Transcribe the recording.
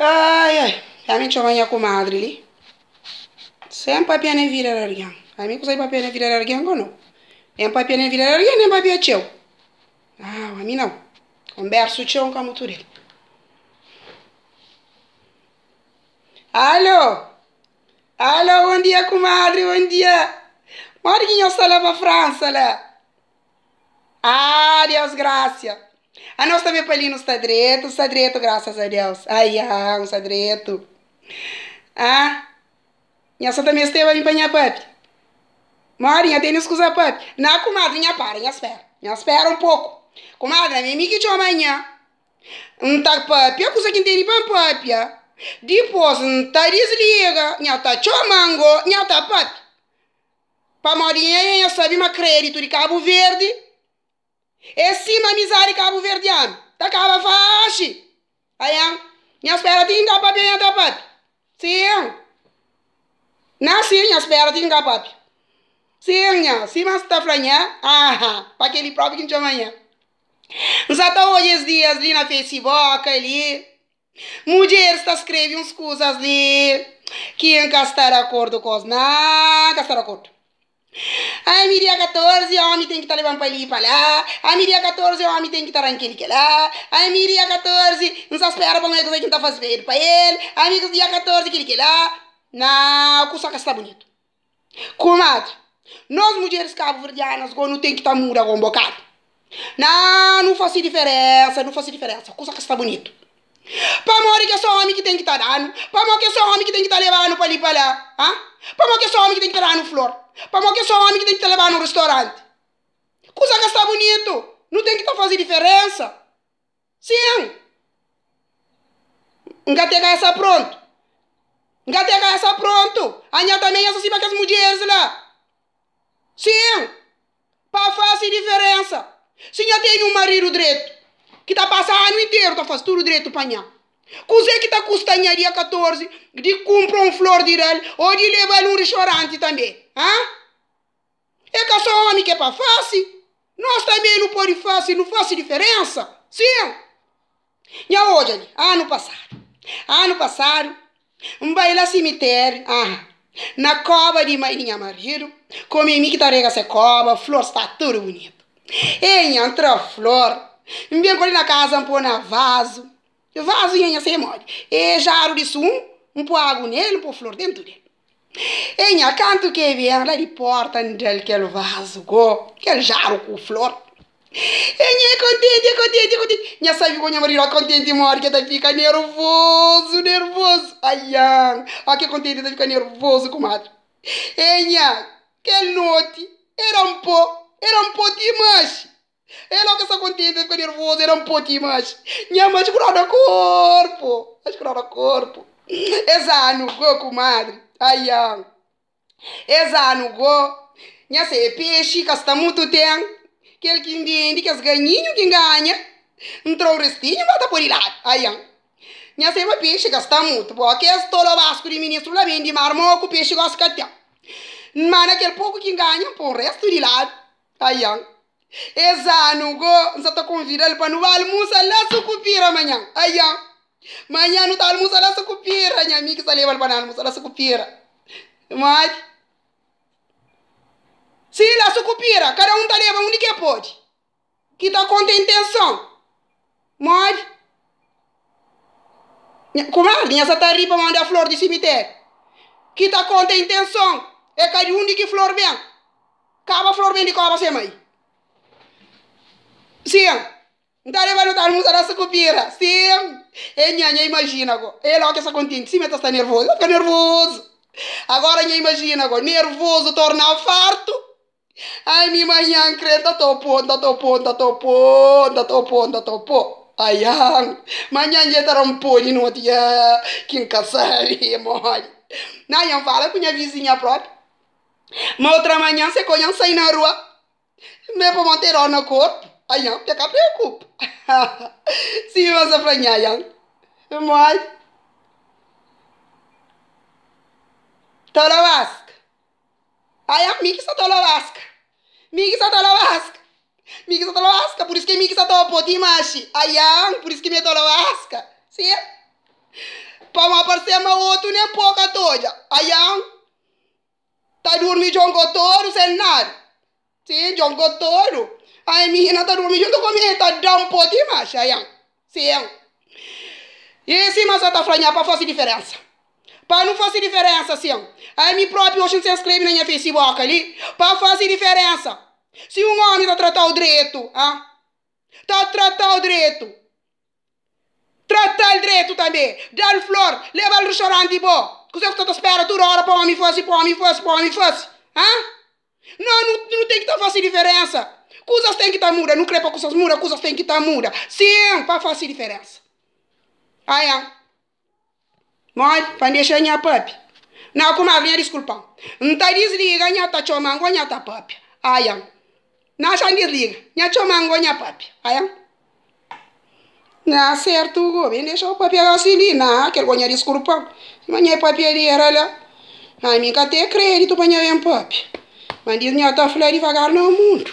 Ai, ai. Realmente eu venho com a comadre ali. Sem papel nem virar alguém. A mim que sei papel nem virar alguém ou não. Nem papel nem virar alguém, nem papel teu. Ah, a mim não. Converso teu com a motoril. Alô? Alô, bom dia, comadre, bom dia. Morguinho está lá para a França, lá. Ah, Deus, graças. A nós também para ali no está direito, graças a Deus. Ai, um está direito. Ah, minha só também esteve a empanhar papi. Morinha, tem escusa papi. Não, comadre, minha para, minha espera. Minha espera um pouco. Comadre, a minha amiga que amanhã. Não tá papi, a coisa que tem para papi. Depois, não tá desliga. Minha tá chomango, minha tá papi. Para Morinha, eu sabia uma crédito de Cabo Verde. E sim, uma miséria Cabo Verdeano. Tá acaba fácil. Aí, minha espera tem que papi, minha tá papi. Sim. Não, sim, minha espera tem que papi. Sim, sim, mas tá franha. Ah, para aquele próprio que a gente amanhã. Nós até hoje os dias ali na Facebook, ali. Mulheres está escrevendo uns coisas ali. Que nunca está de acordo com os nada, está de acordo. A dia 14, o homem tem que estar levando para ali e para lá. A dia 14, o homem tem que estar naquele que lá. A dia 14, não se espera para uma coisa que está fazendo para ele. A dia 14, aquele que lá. Não, o que está bonito. Comadre, nós mulheres cabo-verdianas não tem que estar muda com um bocado. Não faz diferença, não faz diferença. Coisa que está bonito. Para morrer que é só homem que tem que estar dando. Para morrer que é só homem que tem que estar levando para ali e para lá. Para morrer que é só homem que tem que estar dando flor. Para morrer que é só homem que tem que estar levando no restaurante. Coisa que está bonito. Não tem que estar fazendo diferença. Sim. Engate essa pronto. Engate essa pronto. Anha também essa cima que as mulheres lá. Sim. Para fazer diferença. Se já tem um marido direito, que está passando o ano inteiro, está fazendo tudo direito para mim. Cusé que está custando dia 14, de comprar um flor de ele, ou de levar num restaurante também. É que só homem que é para fácil. Nós também não pode fácil, não faz diferença. Sim. E hoje, ano passado, um baile cemitério, na cova de minha marido, com mim que tá rega essa cova, flor está tudo bonito. E entra flor, me vem ali na casa um pôr na vaso ia ser mole. E jaro de um pôr água nele, um pôr flor dentro dele. E nha canto que vem lá de porta dele aquele vaso, aquele jaro com flor. E nha contente. Nha sabe quando minha marido contente morre que tá fica nervoso. Ai, que contente tá fica nervoso, comadre. E nha, aquele noite era um pó de macho. Ela que está contente, fica nervoso, era um pó de macho. Minha mãe escurada corpo. Exano, comadre. Ai, exano, minha se peixe, que está muito tempo. Aquele que vende, que as ganhinhos que ganha. Entrou o restinho, vai por lá. Ai, minha se peixe, que está muito. Porque é todo o vasco de ministro lá vende marmoco, peixe gosta de ter. Mas aquele pouco que ganha, põe o resto de lado. Ai, exano, não está convidando para não almoçar lá, sucupira amanhã. Ai, amanhã não está almoçando lá, sucupira. Minha amiga está levando para almoçar lá, sucupira. Mas, se lá, sucupira, cada um está levando onde que pode. Que está com intenção. Mas, comadre, essa está ripa mandar flor de cemitério. Que está com intenção. É cada um de que flor vem. Cava flor vem de cava sem mãe. Sim. Não está levando a almoçar essa copira. Sim. E nha imagina agora. Ele olha que está contente. Sim, mas está nervoso. Está nervoso. Agora nha imagina agora. Nervoso torna farto. Ai, minha manhã creta topo. Ai, manhã já está um pôr de noite. Quem sabe, morre. Não, fala com minha vizinha própria. Mas outra manhã você conhece sair na rua. Me para manter no corpo. Ai, porque preocupa. Sim, mas a franha, mas tolavasca. Ai, amiga, está tolavasca. Miga está tolavasca. Por isso que miga está topo de machi. Ai, por isso que me tolavasca. Sim. Para uma aparecer uma outro nem pouca toda. Aí, tá dormindo de um gotoro, sem nada. Sim, de um gotoro. Aí, menina tá dormindo junto comigo, tá dando um pouco de macho. Aí, sim. E sim, mas tá falando para fazer diferença. Para não fazer diferença, sim. Aí, me próprio hoje se inscreve na minha Facebook ali, para fazer diferença. Se um homem tá tratar o direito, tá tratar o direito. Tratar o direito também. Dar flor, levar ao restaurante bom. Que você está espera toda hora para homem fosse. Não tem que estar fazendo diferença. Coisas tem que estar muda. Não creio para coisas muda, coisas tem que estar muda. Sim, para fazer diferença. Aí, mãe, para deixar minha papi. Não, como a minha desculpa. Não está desliga, minha tá chamando, minha tá papi. Aí, não já desliga. Minha chamando, minha papi. Aí, não, certo, bem, deixa o papi assim, não, aquele minha desculpa. Minha papi era lá. Ai, minha até crédito para minha papi. Mas diz minha tá falando devagar no mundo.